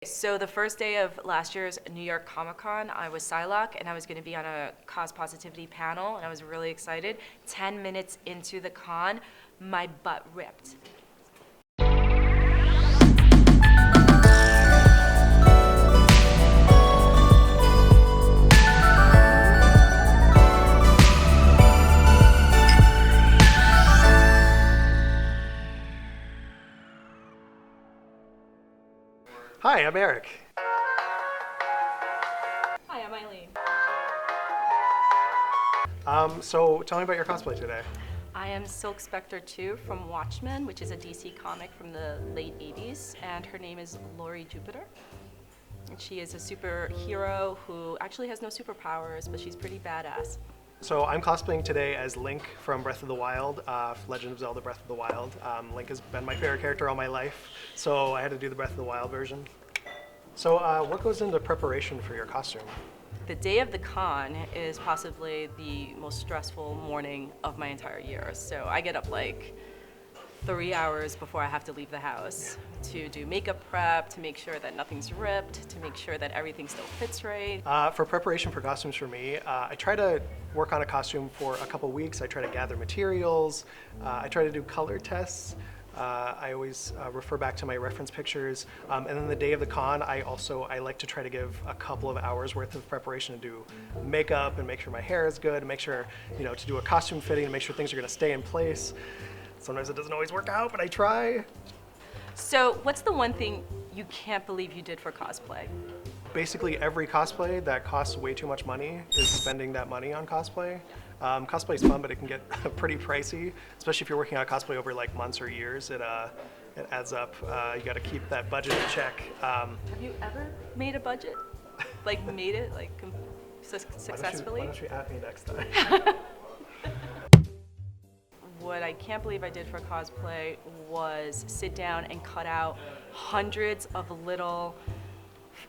So the first day of last year's New York Comic Con, I was Psylocke, and I was going to be on a cause positivity panel, and I was really excited. 10 minutes into the con, my butt ripped. Hi, I'm Eric. Hi, I'm Eileen. So tell me about your cosplay today. I am Silk Spectre 2 from Watchmen, which is a DC comic from the late 80s, and her name is Laurie Jupiter. And she is a superhero who actually has no superpowers, but she's pretty badass. So I'm cosplaying today as Link from Breath of the Wild, Legend of Zelda Breath of the Wild. Link has been my favorite character all my life, so I had to do the Breath of the Wild version. So what goes into preparation for your costume? The day of the con is possibly the most stressful morning of my entire year. So I get up like 3 hours before I have to leave the house to do makeup prep, to make sure that nothing's ripped, to make sure that everything still fits right. For preparation for costumes for me, I try to work on a costume for a couple weeks. I try to gather materials. I try to do color tests. I always refer back to my reference pictures. And then the day of the con, I like to try to give a couple of hours worth of preparation to do makeup and make sure my hair is good, and make sure, to do a costume fitting and make sure things are gonna stay in place. Sometimes it doesn't always work out, but I try. So what's the one thing you can't believe you did for cosplay? Basically every cosplay that costs way too much money is spending that money on cosplay. Cosplay is fun, but it can get pretty pricey, especially if you're working on cosplay over like months or years. It adds up. You got to keep that budget in check. Have you ever made a budget? Like made it like successfully? Why don't you at me next time? What I can't believe I did for cosplay was sit down and cut out hundreds of little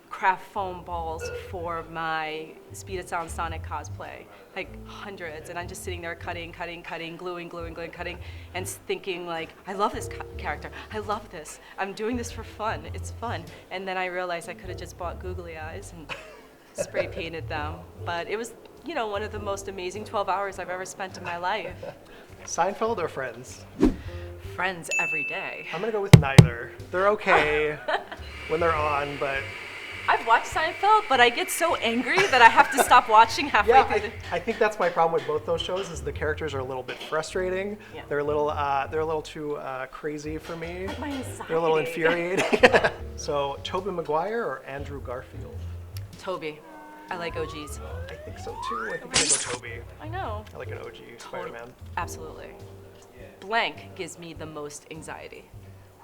craft foam balls for my Speed It Sound Sonic cosplay, like hundreds, and I'm just sitting there cutting, gluing, cutting, and thinking like, I love this character, I love this, I'm doing this for fun, it's fun. And then I realized I could have just bought googly eyes and spray painted them, but it was, one of the most amazing 12 hours I've ever spent in my life. Seinfeld or Friends? Friends every day. I'm gonna go with neither. They're okay when they're on, but I've watched Seinfeld, but I get so angry that I have to stop watching halfway through. I think that's my problem with both those shows. Is the characters are a little bit frustrating. Yeah. They're a little too crazy for me. My anxiety. They're a little infuriating. So, Tobey Maguire or Andrew Garfield? Toby. I like OGs. I think so too. I think I'm gonna go Toby. I know. I like an OG Spider-Man. Absolutely. Blank gives me the most anxiety.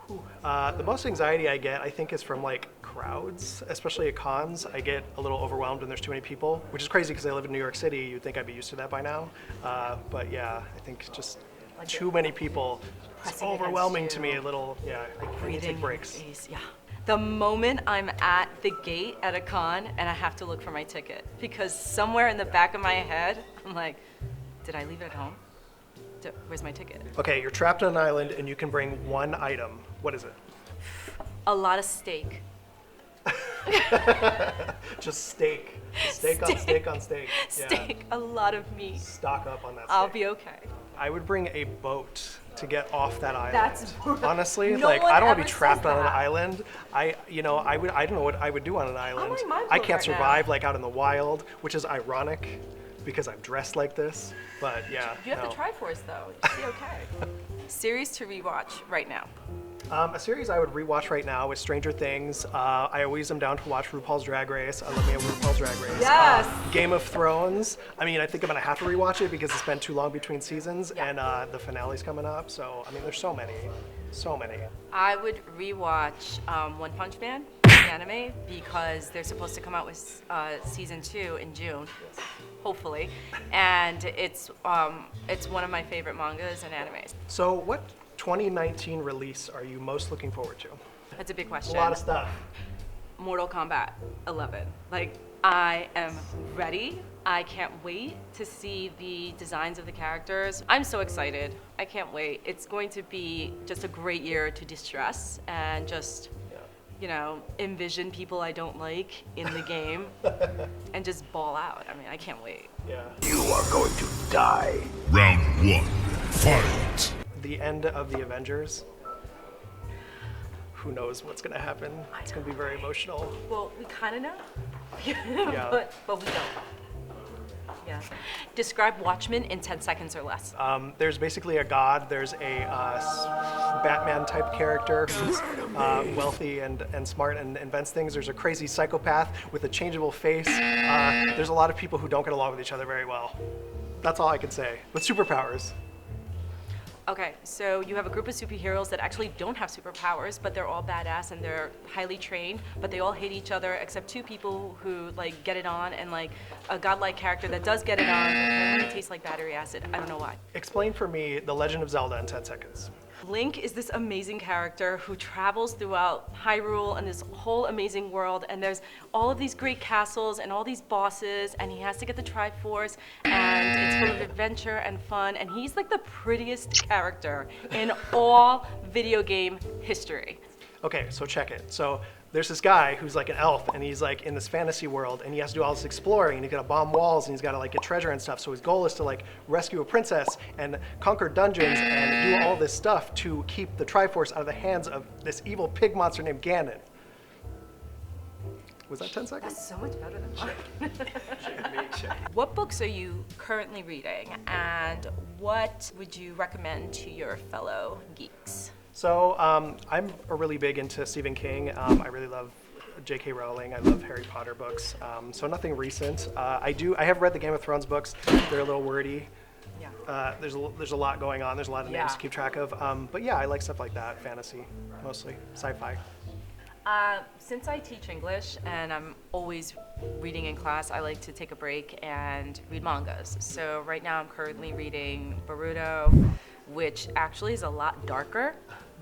The most anxiety I get, I think, is from like crowds, especially at cons. I get a little overwhelmed when there's too many people, which is crazy because I live in New York City. You'd think I'd be used to that by now. But yeah, I think just like too many people, it's overwhelming to me. I need to take breaks. Yeah. The moment I'm at the gate at a con and I have to look for my ticket, because somewhere in the back of my head, I'm like, did I leave it at home? Where's my ticket? Okay, you're trapped on an island and you can bring one item. What is it? A lot of steak. Just steak. Steak on steak on steak. Steak, a lot of meat. Stock up on that steak. I'll be okay. I would bring a boat to get off that island. That's honestly, no like one I don't want to ever be trapped says on an that. island. I don't know what I would do on an island. my mind I blown can't right survive like out in the wild, which is ironic because I'm dressed like this. But yeah. You have the Triforce though. You'll be okay. Series to rewatch right now. A series I would rewatch right now is Stranger Things. I always am down to watch RuPaul's Drag Race. I love me a RuPaul's Drag Race. Yes! Game of Thrones. I mean, I think I'm gonna have to rewatch it because it's been too long between seasons, and the finale's coming up. So, I mean, there's so many. I would rewatch One Punch Man, the anime, because they're supposed to come out with season 2 in June, hopefully, and it's one of my favorite mangas and animes. So, what 2019 release are you most looking forward to? That's a big question. A lot of stuff. Mortal Kombat 11. Like, I am ready. I can't wait to see the designs of the characters. I'm so excited. I can't wait. It's going to be just a great year to distress and just you know, envision people I don't like in the game and just ball out. I mean, I can't wait. Yeah. You are going to die. Round one, fight! The end of the Avengers. Who knows what's gonna happen? It's gonna be very emotional. Well, we kind of know, Yeah. but we don't. Yeah. Describe Watchmen in 10 seconds or less. There's basically a god. There's a Batman-type character who's wealthy and smart and invents things. There's a crazy psychopath with a changeable face. There's a lot of people who don't get along with each other very well. That's all I can say. With superpowers. Okay, so you have a group of superheroes that actually don't have superpowers, but they're all badass and they're highly trained, but they all hate each other except two people who like get it on, and like a godlike character that does get it on, and it tastes like battery acid. I don't know why. Explain for me The Legend of Zelda in 10 seconds. Link is this amazing character who travels throughout Hyrule and this whole amazing world, and there's all of these great castles and all these bosses, and he has to get the Triforce, and it's full of adventure and fun, and he's like the prettiest character in all video game history. Okay, so check it. So there's this guy who's like an elf, and he's like in this fantasy world, and he has to do all this exploring, and he's got to bomb walls, and he's got to like get treasure and stuff. So his goal is to like rescue a princess and conquer dungeons and do all this stuff to keep the Triforce out of the hands of this evil pig monster named Ganon. Was that 10 seconds? That's so much better than mine. What books are you currently reading, and what would you recommend to your fellow geeks? So I'm really big into Stephen King. I really love J.K. Rowling. I love Harry Potter books. So nothing recent. I have read the Game of Thrones books. They're a little wordy. Yeah. There's a lot going on. There's a lot of names to keep track of. But yeah, I like stuff like that. Fantasy, mostly sci-fi. Since I teach English and I'm always reading in class, I like to take a break and read mangas. So right now I'm currently reading Boruto, which actually is a lot darker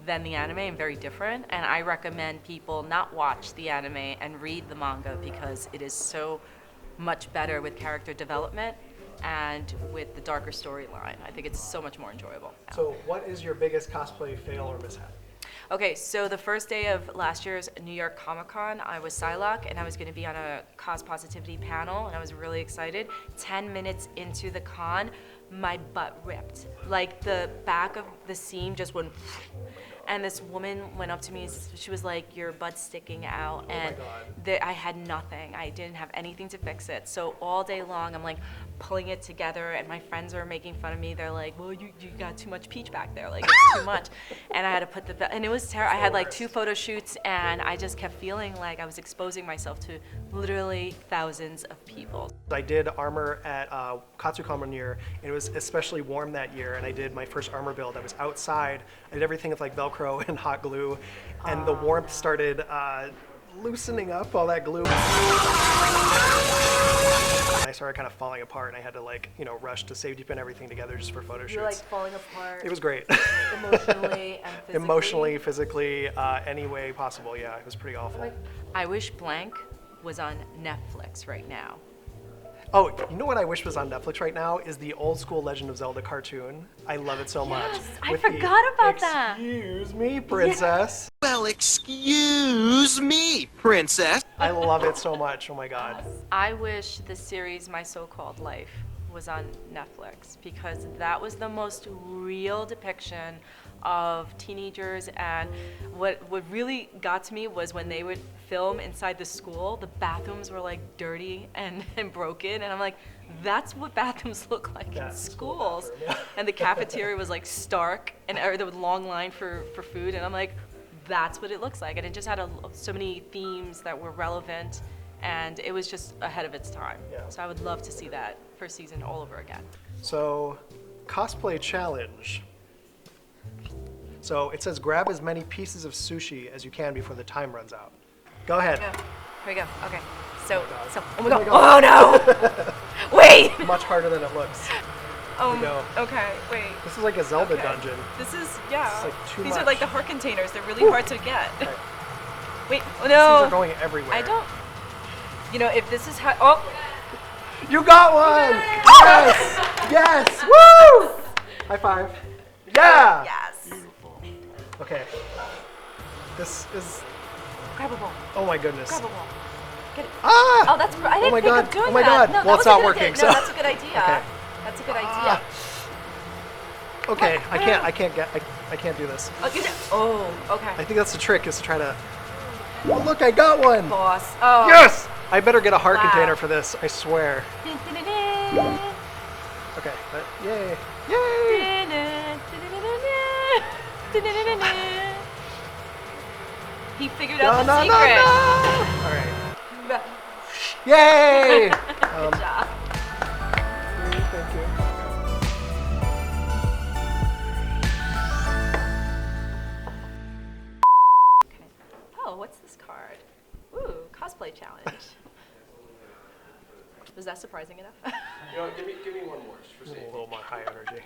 than the anime and very different. And I recommend people not watch the anime and read the manga because it is so much better with character development and with the darker storyline. I think it's so much more enjoyable. So what is your biggest cosplay fail or mishap? Okay, so the first day of last year's New York Comic Con, I was Psylocke, and I was going to be on a cause positivity panel, and I was really excited. 10 minutes into the con, my butt ripped. Like the back of the seam just went, and this woman went up to me. She was like, "Your butt's sticking out," and I had nothing. I didn't have anything to fix it. So all day long, I'm like pulling it together, and my friends are making fun of me. They're like, "Well, you got too much peach back there. Like it's too much." And I had to put and it was terrible. I had like 2 photo shoots, and I just kept feeling like I was exposing myself to literally thousands of people. I did armor at Katsucon year, and it was especially warm that year, and I did my first armor build. I was outside. I did everything with like Velcro and hot glue, and the warmth started loosening up all that glue. I started kind of falling apart, and I had to like, rush to safety pin everything together just for photo shoots. You're like falling apart. It was great. Emotionally and physically. Emotionally, physically, any way possible. Yeah, it was pretty awful. I wish Blank was on Netflix right now. Oh, you know what I wish was on Netflix right now is the old school Legend of Zelda cartoon. I love it so much. I forgot about that. Excuse me, princess. Well, excuse me, princess. I love it so much. Oh my god. I wish the series My So-Called Life was on Netflix because that was the most real depiction of teenagers, and what really got to me was when they would film inside the school, the bathrooms were like dirty and broken, and I'm like, that's what bathrooms look like in schools. And the cafeteria was like stark, and there was a long line for food, and I'm like, that's what it looks like. And it just had so many themes that were relevant, and it was just ahead of its time. Yeah. So I would love to see that first season all over again. So, cosplay challenge. So it says grab as many pieces of sushi as you can before the time runs out. Go ahead. Here we go. Okay. So, oh my Oh god. my God. Oh no! Wait! Much harder than it looks. Oh, go. okay. Wait. This is like a Zelda dungeon. This is, yeah. It's like too These much. are like the heart containers. They're really hard to get. Okay. Wait. Oh These no! are going everywhere. I don't. If this is how. Oh! You got one! Yes! Yes! Woo! High five. Yeah! Yes! Okay. This is Grab a ball. Oh my goodness. Grab a ball. Get it. Ah! Oh, that's. I didn't my think God. of doing Oh my that. God. No, Well, that it's was a not good working, idea. so- No, that's a good idea. Okay. That's a good idea. Okay, I can't do this. Oh, oh, okay. I think that's the trick, is to try to. Oh look, I got one. Boss. Oh. Yes! I better get a heart Wow. container for this. I swear. Okay, but yay! Yay! He figured out the No! secret. All right. Yay! Good job. Thank you. Okay. Oh, what's this card? Ooh, cosplay challenge. Was that surprising enough? You know, give me one more. A little more high energy.